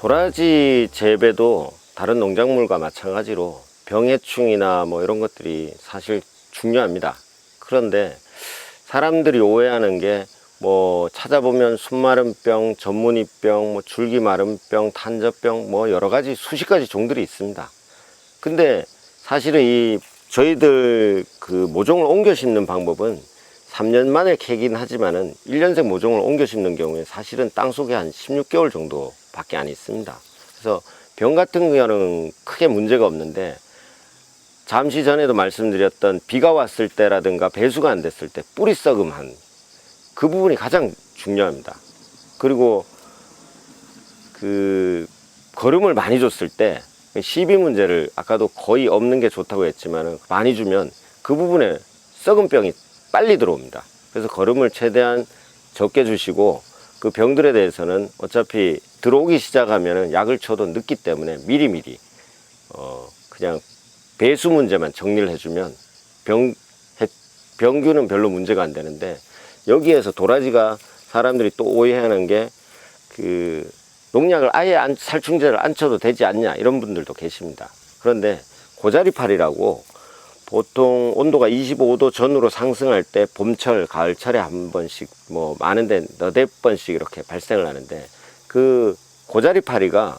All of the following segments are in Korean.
도라지 재배도 다른 농작물과 마찬가지로 병해충이나 뭐 이런 것들이 사실 중요합니다. 그런데 사람들이 오해하는 게 뭐 찾아보면 순마름병, 전무늬병, 뭐 줄기마름병, 탄저병 뭐 여러 가지 수십 가지 종들이 있습니다. 근데 사실은 이 저희들 그 모종을 옮겨 심는 방법은 3년 만에 캐긴 하지만은 1년생 모종을 옮겨 심는 경우에 사실은 땅속에 한 16개월 정도 밖에 안 있습니다. 그래서 병 같은 경우는 크게 문제가 없는데, 잠시 전에도 말씀드렸던 비가 왔을 때라든가 배수가 안 됐을 때 뿌리 썩음한 그 부분이 가장 중요합니다. 그리고 그 거름을 많이 줬을 때 시비 문제를 아까도 거의 없는 게 좋다고 했지만 많이 주면 그 부분에 썩은 병이 빨리 들어옵니다. 그래서 거름을 최대한 적게 주시고, 그 병들에 대해서는 어차피 들어오기 시작하면 약을 쳐도 늦기 때문에 미리미리 그냥 배수 문제만 정리를 해주면 병균은 별로 문제가 안 되는데, 여기에서 도라지가 사람들이 또 오해하는 게 그 농약을 아예 살충제를 안 쳐도 되지 않냐 이런 분들도 계십니다. 그런데 고자리파리라고 보통 온도가 25도 전후로 상승할 때 봄철, 가을철에 한 번씩 뭐 많은데 너댓 번씩 이렇게 발생을 하는데, 그 고자리파리가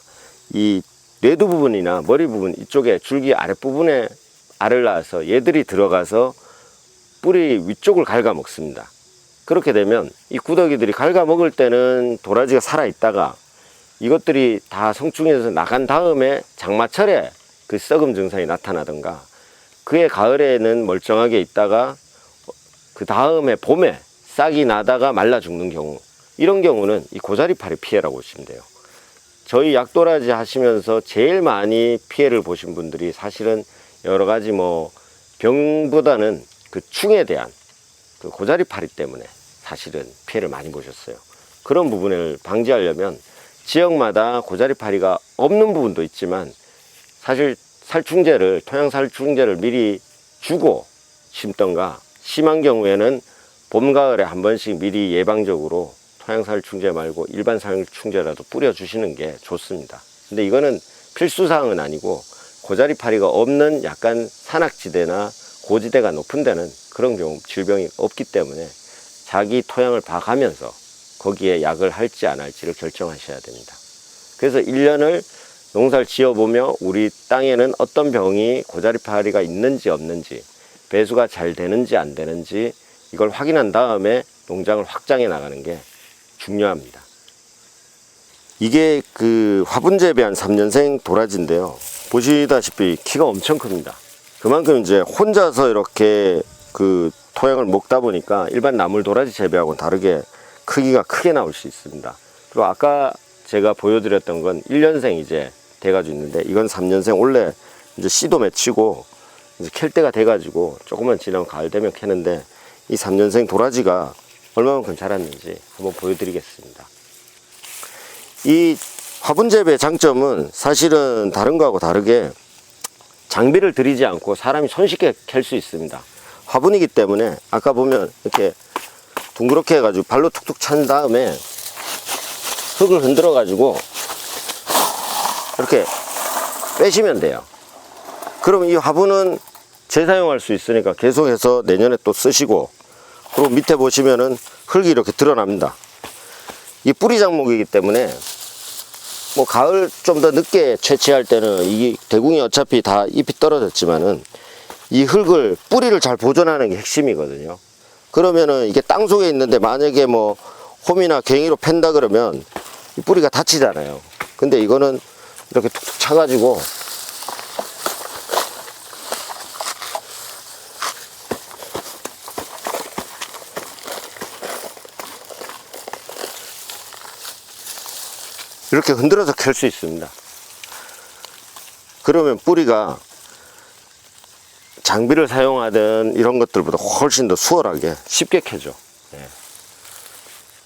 이 뇌두 부분이나 머리 부분 이쪽에 줄기 아랫부분에 알을 낳아서 얘들이 들어가서 뿌리 위쪽을 갉아먹습니다. 그렇게 되면 이 구더기들이 갉아먹을 때는 도라지가 살아있다가 이것들이 다 성충해서 나간 다음에 장마철에 그 썩음 증상이 나타나던가, 그해 가을에는 멀쩡하게 있다가 그 다음에 봄에 싹이 나다가 말라 죽는 경우, 이런 경우는 이 고자리파리 피해라고 보시면 돼요. 저희 약도라지 하시면서 제일 많이 피해를 보신 분들이 사실은 여러 가지 뭐 병보다는 그 충에 대한 그 고자리파리 때문에 사실은 피해를 많이 보셨어요. 그런 부분을 방지하려면 지역마다 고자리파리가 없는 부분도 있지만 사실 살충제를, 토양살충제를 미리 주고 심던가, 심한 경우에는 봄, 가을에 한 번씩 미리 예방적으로 토양살충제 말고 일반 살충제라도 뿌려주시는 게 좋습니다. 근데 이거는 필수사항은 아니고, 고자리파리가 없는 약간 산악지대나 고지대가 높은 데는 그런 경우 질병이 없기 때문에 자기 토양을 봐가면서 거기에 약을 할지 안 할지를 결정하셔야 됩니다. 그래서 1년을 농사를 지어보며 우리 땅에는 어떤 병이 고자리파리가 있는지 없는지, 배수가 잘 되는지 안 되는지 이걸 확인한 다음에 농장을 확장해 나가는 게 중요합니다. 이게 그 화분 재배한 3년생 도라지인데요, 보시다시피 키가 엄청 큽니다. 그만큼 이제 혼자서 이렇게 그 토양을 먹다 보니까 일반 나물 도라지 재배하고는 다르게 크기가 크게 나올 수 있습니다. 그리고 아까 제가 보여드렸던 건 1년생 이제 돼가지고 있는데, 이건 3년생 원래 이제 씨도 맺히고 이제 캘 때가 돼가지고 조금만 지나면 가을 되면 캐는데, 이 3년생 도라지가 얼마만큼 자랐는지 한번 보여드리겠습니다. 이 화분 재배의 장점은 사실은 다른 거하고 다르게 장비를 들이지 않고 사람이 손쉽게 캘 수 있습니다. 화분이기 때문에 아까 보면 이렇게 둥그렇게 해가지고 발로 툭툭 찬 다음에 흙을 흔들어 가지고 이렇게 빼시면 돼요. 그럼 이 화분은 재사용할 수 있으니까 계속해서 내년에 또 쓰시고, 그리고 밑에 보시면은 흙이 이렇게 드러납니다. 이 뿌리 작목이기 때문에 뭐 가을 좀 더 늦게 채취할 때는 이 대궁이 어차피 다 잎이 떨어졌지만은 이 흙을, 뿌리를 잘 보존하는 게 핵심이거든요. 그러면은 이게 땅 속에 있는데 만약에 뭐 홈이나 괭이로 팬다 그러면 이 뿌리가 다치잖아요. 근데 이거는 이렇게 툭툭 차가지고 이렇게 흔들어서 캘 수 있습니다. 그러면 뿌리가 장비를 사용하던 이런 것들보다 훨씬 더 수월하게 쉽게 캐죠.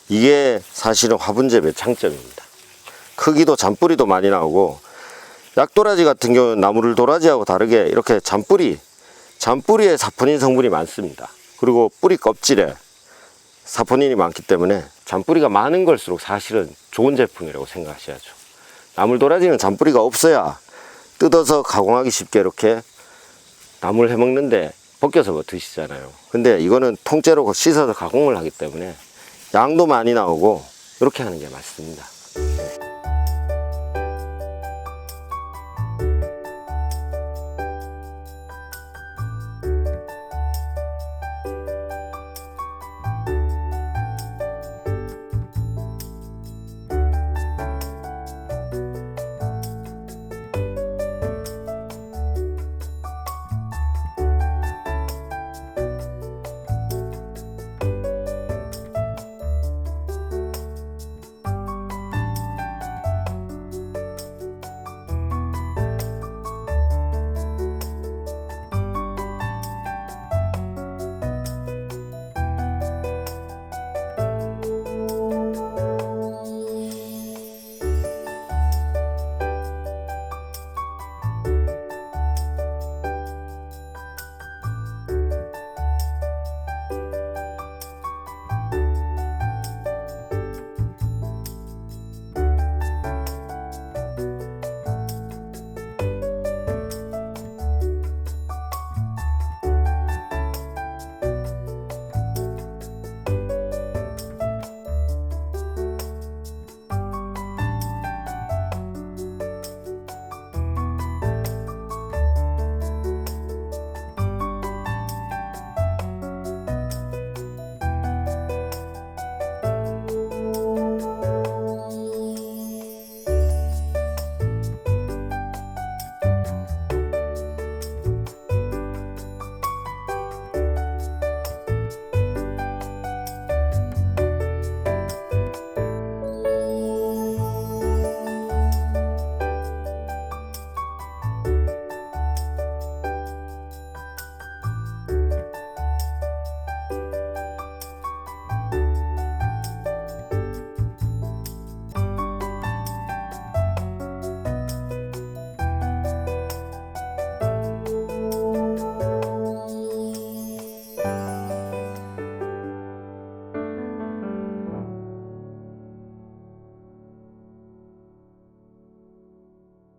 이게 사실은 화분 재배의 장점입니다. 크기도 잔뿌리도 많이 나오고, 약도라지 같은 경우는 나무를 도라지하고 다르게 이렇게 잔뿌리에 사포닌 성분이 많습니다. 그리고 뿌리 껍질에 사포닌이 많기 때문에 잔뿌리가 많은 걸수록 사실은 좋은 제품이라고 생각하셔야죠. 나물 도라지는 잔뿌리가 없어야 뜯어서 가공하기 쉽게 이렇게 나물 해먹는데 벗겨서 뭐 드시잖아요. 근데 이거는 통째로 씻어서 가공을 하기 때문에 양도 많이 나오고 이렇게 하는 게 맞습니다.